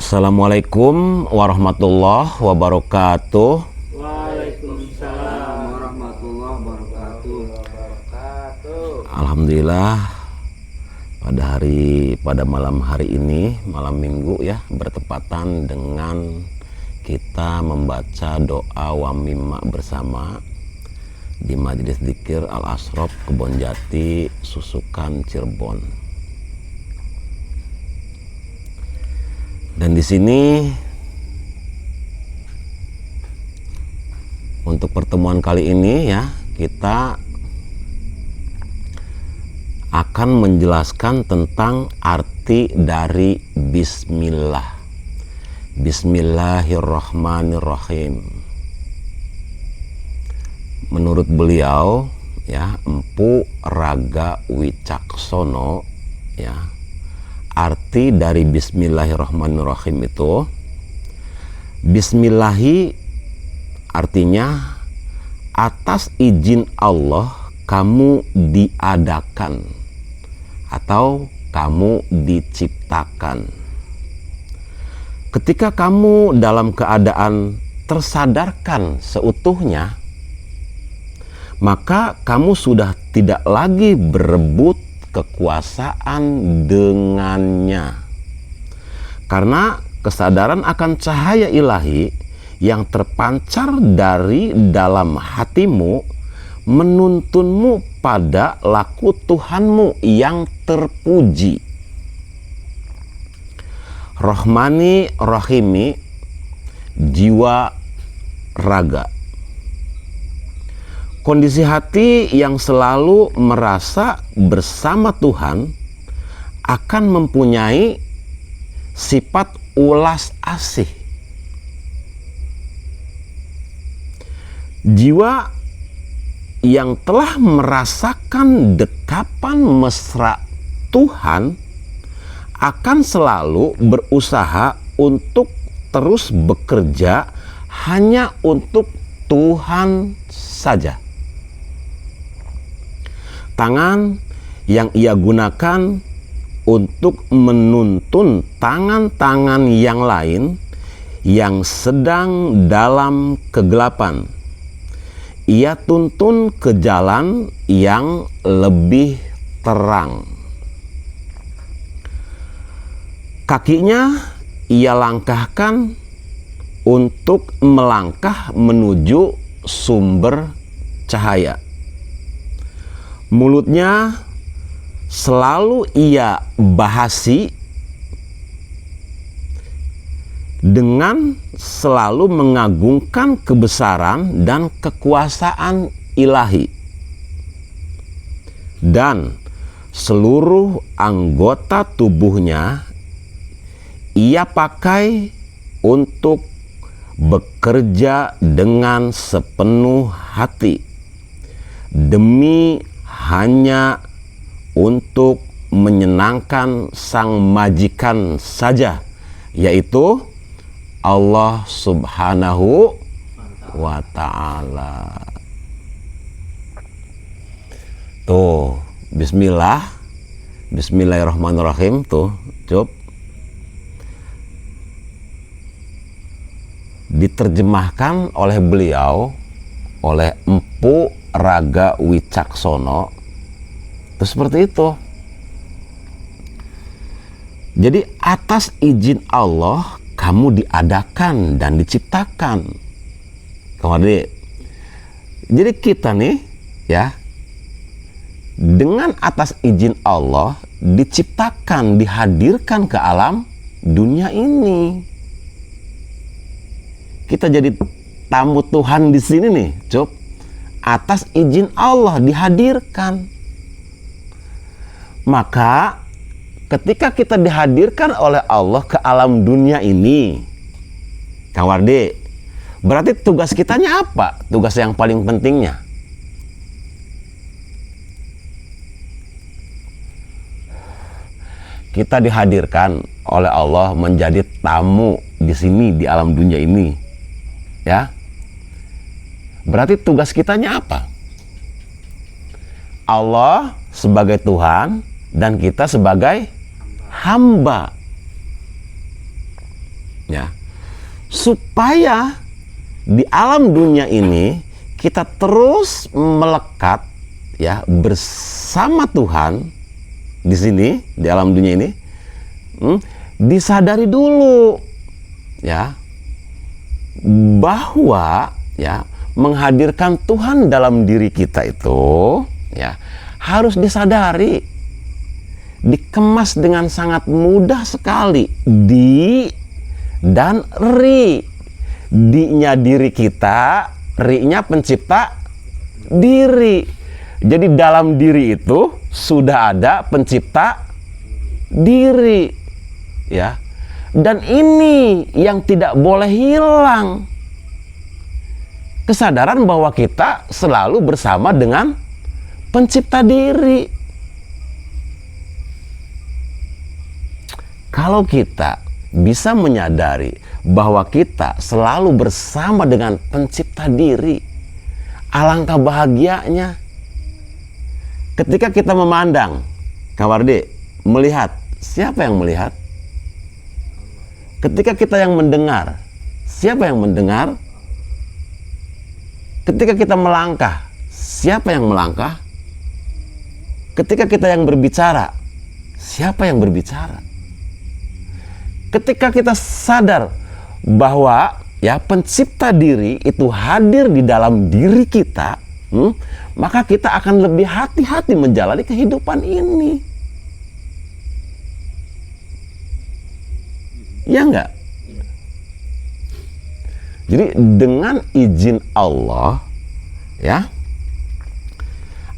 Assalamualaikum warahmatullahi wabarakatuh. Waalaikumsalam warahmatullahi wabarakatuh. Alhamdulillah pada malam hari ini, malam minggu ya, bertepatan dengan kita membaca doa wa mimma bersama di Majelis Dzikir Al-Ashraf Kebonjati, Susukan, Cirebon. Dan di sini untuk pertemuan kali ini ya, kita akan menjelaskan tentang arti dari bismillah. Bismillahirrahmanirrahim. Menurut beliau ya, Empu Raga Wicaksono ya, arti dari bismillahirrahmanirrahim itu, bismillahi artinya atas izin Allah kamu diadakan atau kamu diciptakan. Ketika kamu dalam keadaan tersadarkan seutuhnya, maka kamu sudah tidak lagi berebut kekuasaan dengannya, karena kesadaran akan cahaya ilahi yang terpancar dari dalam hatimu menuntunmu pada laku Tuhanmu yang terpuji. Rohmani Rohimi, jiwa raga. Kondisi hati yang selalu merasa bersama Tuhan akan mempunyai sifat ulas asih. Jiwa yang telah merasakan dekapan mesra Tuhan akan selalu berusaha untuk terus bekerja hanya untuk Tuhan saja. Tangan yang ia gunakan untuk menuntun tangan-tangan yang lain yang sedang dalam kegelapan, ia tuntun ke jalan yang lebih terang. Kakinya ia langkahkan untuk melangkah menuju sumber cahaya. Mulutnya selalu ia bahasi dengan selalu mengagungkan kebesaran dan kekuasaan ilahi. Dan seluruh anggota tubuhnya ia pakai untuk bekerja dengan sepenuh hati demi hanya untuk menyenangkan sang majikan saja, yaitu Allah Subhanahu wa ta'ala. Tuh, bismillahirrahmanirrahim tuh, Cuk. Diterjemahkan oleh beliau, oleh Empu Raga Wicaksono, itu seperti itu. Jadi atas izin Allah kamu diadakan dan diciptakan. Kemudian, jadi kita nih ya, dengan atas izin Allah diciptakan, dihadirkan ke alam dunia ini. Kita jadi tamu Tuhan di sini nih, Cuk. Atas izin Allah dihadirkan. Maka ketika kita dihadirkan oleh Allah ke alam dunia ini, Kang Wardi, berarti tugas kitanya apa? Tugas yang paling pentingnya. Kita dihadirkan oleh Allah menjadi tamu di sini di alam dunia ini. Ya. Berarti tugas kitanya apa? Allah sebagai Tuhan dan kita sebagai hamba. ya, supaya di alam dunia ini kita terus melekat ya bersama Tuhan di sini, di alam dunia ini. Disadari dulu ya bahwa ya menghadirkan Tuhan dalam diri kita itu ya harus disadari, dikemas dengan sangat mudah sekali. Di dan ri. Di-nya diri kita, ri-nya pencipta diri. Jadi dalam diri itu sudah ada pencipta diri, ya. Dan ini yang tidak boleh hilang. Kesadaran bahwa kita selalu bersama dengan pencipta diri. Kalau kita bisa menyadari bahwa kita selalu bersama dengan pencipta diri, alangkah bahagianya. Ketika kita memandang, Kawardi, melihat, siapa yang melihat? Ketika kita yang mendengar, siapa yang mendengar? Ketika kita melangkah, siapa yang melangkah? Ketika kita yang berbicara, siapa yang berbicara? Ketika kita sadar bahwa ya pencipta diri itu hadir di dalam diri kita, maka kita akan lebih hati-hati menjalani kehidupan ini. Ya enggak? Jadi dengan izin Allah, ya,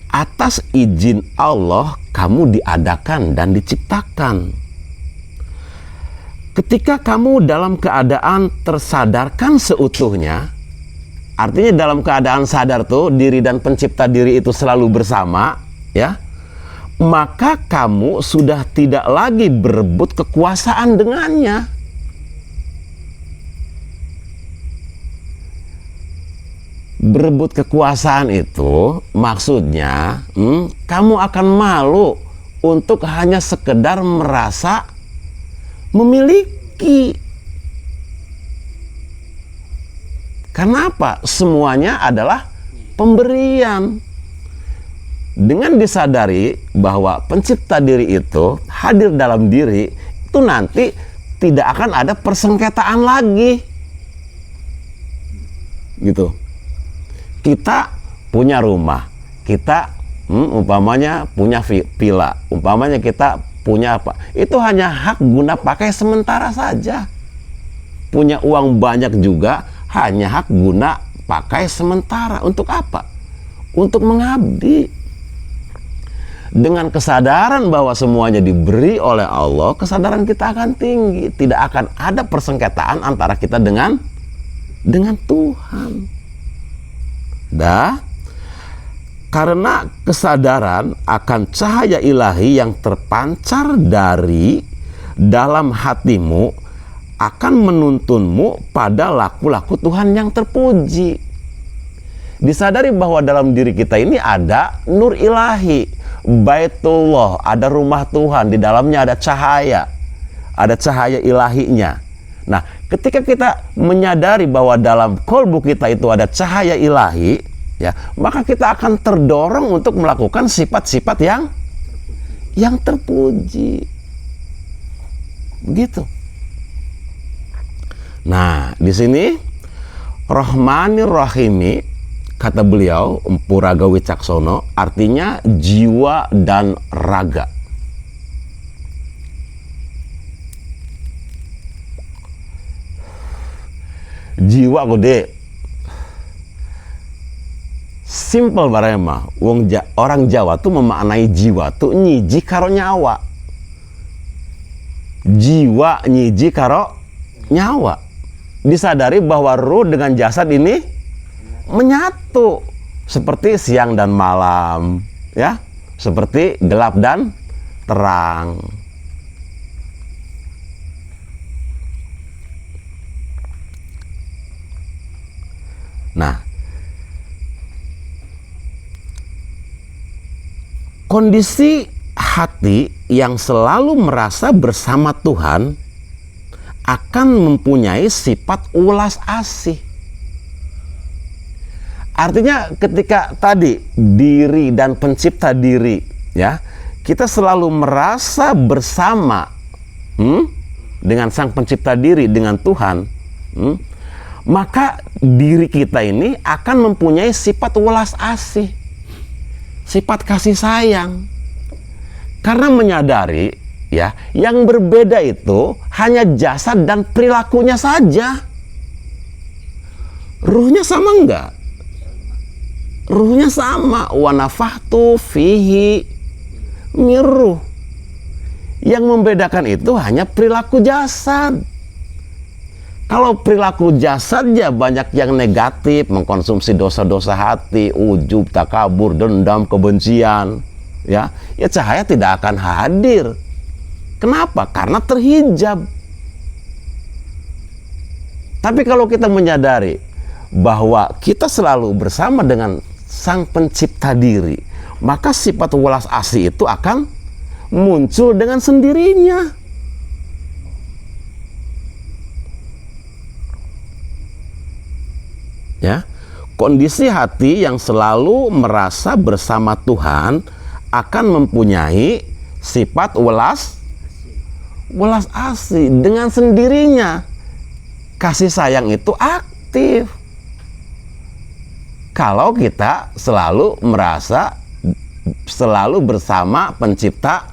atas izin Allah kamu diadakan dan diciptakan. Ketika kamu dalam keadaan tersadarkan seutuhnya, artinya dalam keadaan sadar tuh diri dan pencipta diri itu selalu bersama, ya, maka kamu sudah tidak lagi berebut kekuasaan dengannya. Berebut kekuasaan itu maksudnya kamu akan malu untuk hanya sekedar merasa memiliki. Karena apa? Semuanya adalah pemberian. Dengan disadari bahwa pencipta diri itu hadir dalam diri, itu nanti tidak akan ada persengketaan lagi. Gitu. Kita punya rumah, kita umpamanya punya villa, umpamanya kita punya apa, itu hanya hak guna pakai sementara saja. Punya uang banyak juga hanya hak guna pakai sementara. Untuk apa? Untuk mengabdi. Dengan kesadaran bahwa semuanya diberi oleh Allah, kesadaran kita akan tinggi. Tidak akan ada persengketaan antara kita dengan Tuhan. Karena kesadaran akan cahaya ilahi yang terpancar dari dalam hatimu akan menuntunmu pada laku-laku Tuhan yang terpuji. Disadari bahwa dalam diri kita ini ada nur ilahi, Baitullah, ada rumah Tuhan, di dalamnya ada cahaya ilahinya. Nah, ketika kita menyadari bahwa dalam kolbu kita itu ada cahaya ilahi, ya, maka kita akan terdorong untuk melakukan sifat-sifat yang terpuji. Begitu. Nah, di sini Rahmanir Rahimi, kata beliau, Empu Raga Wicaksono, artinya jiwa dan raga. Jiwa gede simple barema. Orang Jawa tuh memaknai jiwa tuh nyiji karo nyawa. Jiwa nyiji karo nyawa. Disadari bahwa ruh dengan jasad ini menyatu, seperti siang dan malam, ya, seperti gelap dan terang. Nah, kondisi hati yang selalu merasa bersama Tuhan akan mempunyai sifat ulas asih. Artinya ketika tadi diri dan pencipta diri, ya, kita selalu merasa bersama dengan sang pencipta diri, dengan Tuhan, maka diri kita ini akan mempunyai sifat welas asih, sifat kasih sayang. Karena menyadari, ya, yang berbeda itu hanya jasad dan perilakunya saja. Ruhnya sama enggak? Ruhnya sama. Wa nafahtu fihi miruh. Yang membedakan itu hanya perilaku jasad. Kalau perilaku jasadnya banyak yang negatif, mengkonsumsi dosa-dosa hati, ujub, takabur, dendam, kebencian, ya cahaya tidak akan hadir. Kenapa? Karena terhijab. Tapi kalau kita menyadari bahwa kita selalu bersama dengan sang pencipta diri, maka sifat welas asih itu akan muncul dengan sendirinya. Ya, kondisi hati yang selalu merasa bersama Tuhan akan mempunyai sifat welas asih dengan sendirinya. Kasih sayang itu aktif kalau kita selalu merasa selalu bersama pencipta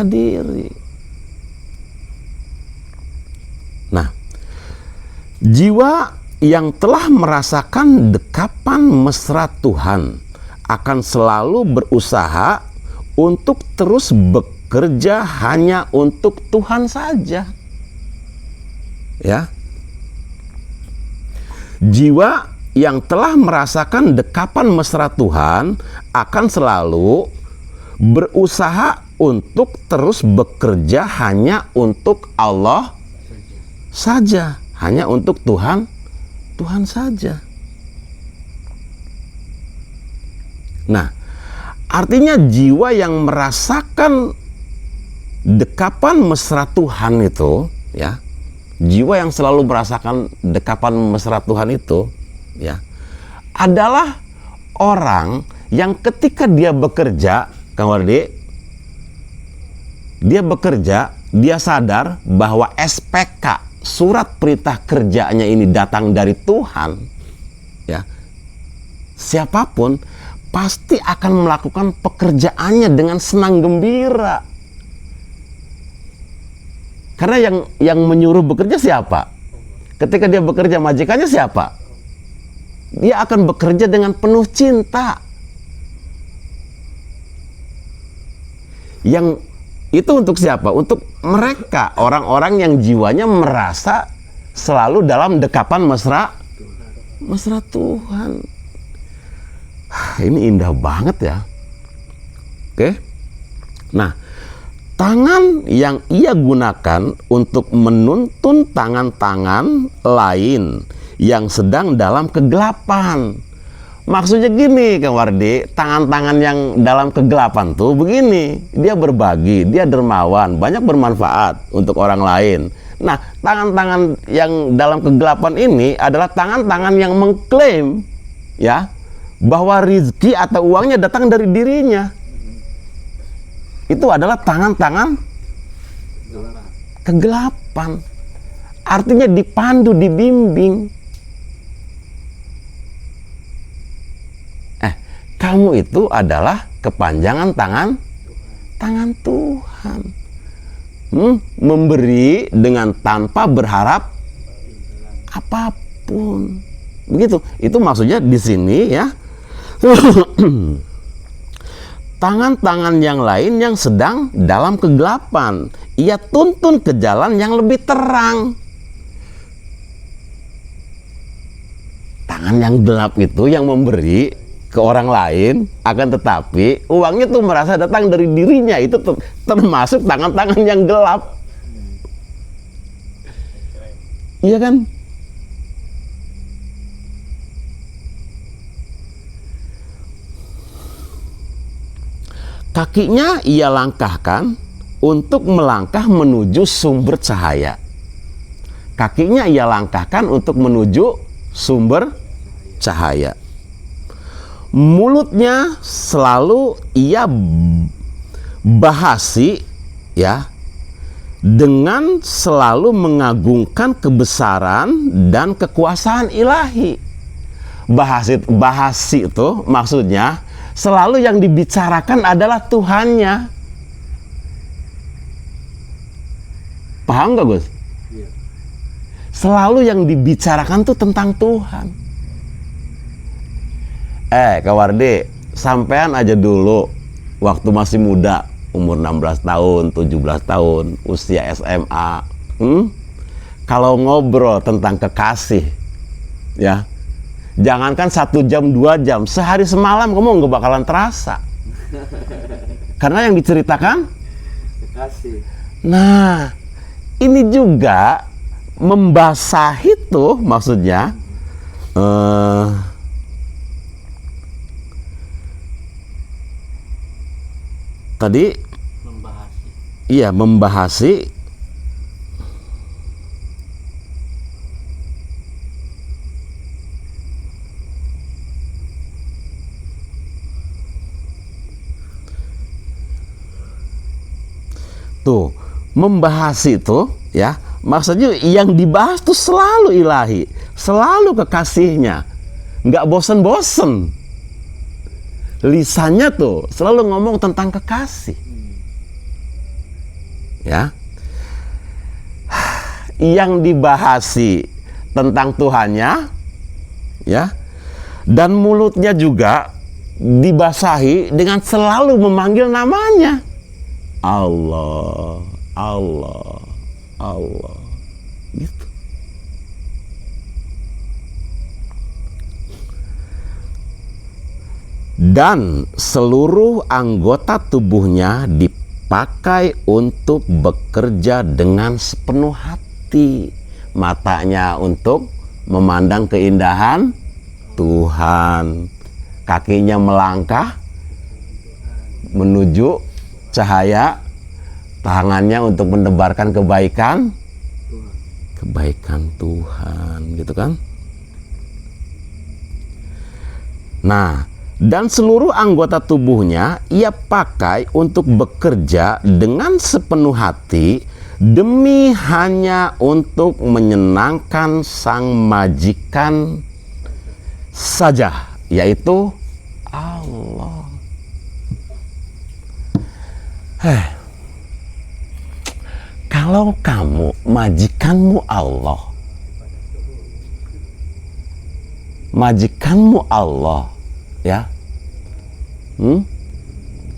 diri. Nah, jiwa yang telah merasakan dekapan mesra Tuhan akan selalu berusaha untuk terus bekerja hanya untuk Tuhan saja. Ya. Jiwa yang telah merasakan dekapan mesra Tuhan akan selalu berusaha untuk terus bekerja hanya untuk Allah saja, hanya untuk Tuhan saja. Nah, artinya jiwa yang merasakan dekapan mesra Tuhan itu, ya, jiwa yang selalu merasakan dekapan mesra Tuhan itu, ya, adalah orang yang ketika dia bekerja, Kang Wardi, dia bekerja, dia sadar bahwa SPK, surat perintah kerjanya ini datang dari Tuhan, ya, siapapun pasti akan melakukan pekerjaannya dengan senang gembira. Karena yang menyuruh bekerja siapa? Ketika dia bekerja, majikannya siapa? Dia akan bekerja dengan penuh cinta. Yang itu untuk siapa? Untuk mereka, orang-orang yang jiwanya merasa selalu dalam dekapan mesra Tuhan. Ini indah banget ya. Oke. Nah, tangan yang ia gunakan untuk menuntun tangan-tangan lain yang sedang dalam kegelapan. Maksudnya gini, Kang Wardi, tangan-tangan yang dalam kegelapan tuh begini, dia berbagi, dia dermawan, banyak bermanfaat untuk orang lain. Nah, tangan-tangan yang dalam kegelapan ini adalah tangan-tangan yang mengklaim, ya, bahwa rizki atau uangnya datang dari dirinya. Itu adalah tangan-tangan kegelapan. Artinya dipandu, dibimbing. Kamu itu adalah kepanjangan tangan Tuhan. Memberi dengan tanpa berharap apapun. Begitu. Itu maksudnya di sini, ya. Tangan-tangan yang lain yang sedang dalam kegelapan, ia tuntun ke jalan yang lebih terang. Tangan yang gelap itu yang memberi ke orang lain, akan tetapi uangnya tuh merasa datang dari dirinya. Itu termasuk tangan-tangan yang gelap. Iya kan? Kakinya ia langkahkan untuk melangkah menuju sumber cahaya. kakinya ia langkahkan untuk menuju sumber cahaya. Mulutnya selalu ia bahasi, ya, dengan selalu mengagungkan kebesaran dan kekuasaan ilahi. Bahasi itu maksudnya selalu yang dibicarakan adalah Tuhannya. Paham gak, Gus? Selalu yang dibicarakan tuh tentang Tuhan. Kak Wardi, sampean aja dulu waktu masih muda, umur 16 tahun, 17 tahun, usia SMA, kalau ngobrol tentang kekasih, ya, jangankan 1 jam, 2 jam, sehari semalam kamu nggak bakalan terasa. Karena yang diceritakan Kekasih. Nah, ini juga membasahi tuh maksudnya tadi Membahasi. iya membahasi tuh, membahas itu, ya, maksudnya yang dibahas tuh selalu ilahi, selalu kekasihnya, nggak bosen-bosen. Lisannya tuh selalu ngomong tentang kekasih, ya. Yang dibahasi tentang Tuhannya, ya, dan mulutnya juga dibasahi dengan selalu memanggil namanya. Allah, Allah, Allah, gitu. Dan seluruh anggota tubuhnya dipakai untuk bekerja dengan sepenuh hati. Matanya untuk memandang keindahan Tuhan, kakinya melangkah menuju cahaya, tangannya untuk menebarkan kebaikan Tuhan, gitu kan. Nah, dan seluruh anggota tubuhnya ia pakai untuk bekerja dengan sepenuh hati demi hanya untuk menyenangkan sang majikan saja, yaitu Allah. Kalau kamu majikanmu Allah, ya,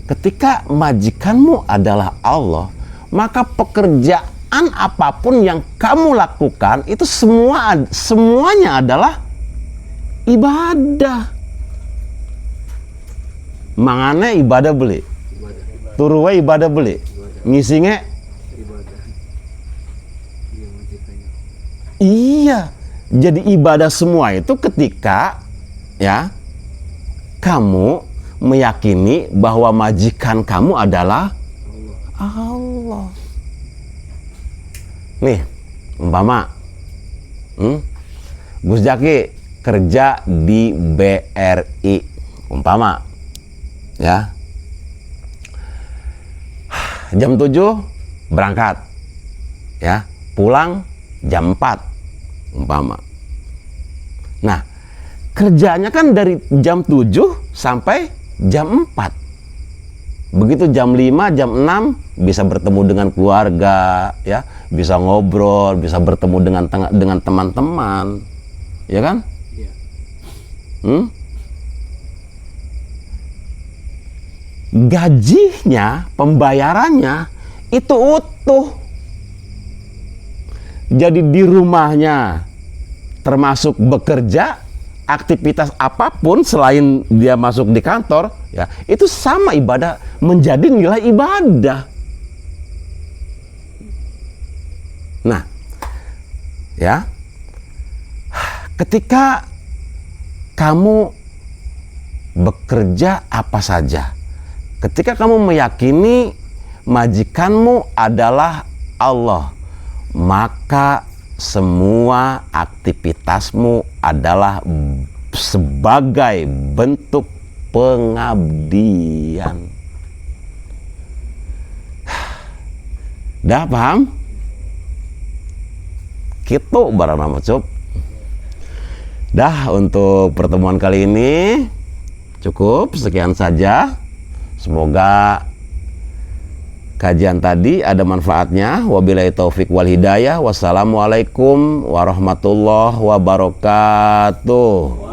ketika majikanmu adalah Allah, maka pekerjaan apapun yang kamu lakukan itu semuanya adalah ibadah. Mangane ibadah beli, turuwe ibadah beli, ngisinge iya. Jadi ibadah semua itu ketika, ya, kamu meyakini bahwa majikan kamu adalah Allah. Nih, umpama Gus Jaki kerja di BRI, umpama, ya, jam 7 berangkat, ya, pulang jam 4, umpama. Nah, kerjanya kan dari jam 7 sampai jam 4. Begitu jam 5, jam 6 bisa bertemu dengan keluarga, ya, bisa ngobrol, bisa bertemu dengan teman-teman, ya kan? Iya. Gajinya, pembayarannya itu utuh. Jadi di rumahnya termasuk bekerja, aktivitas apapun selain dia masuk di kantor, ya, itu sama ibadah, menjadi nilai ibadah. Nah, ya, ketika kamu bekerja apa saja, ketika kamu meyakini majikanmu adalah Allah, maka semua aktivitasmu adalah sebagai bentuk pengabdian. Dah paham? Gitu barang nama cup. Dah, untuk pertemuan kali ini cukup sekian saja. Semoga kajian tadi ada manfaatnya. Wabillahi taufik wal hidayah. Wassalamualaikum warahmatullahi wabarakatuh.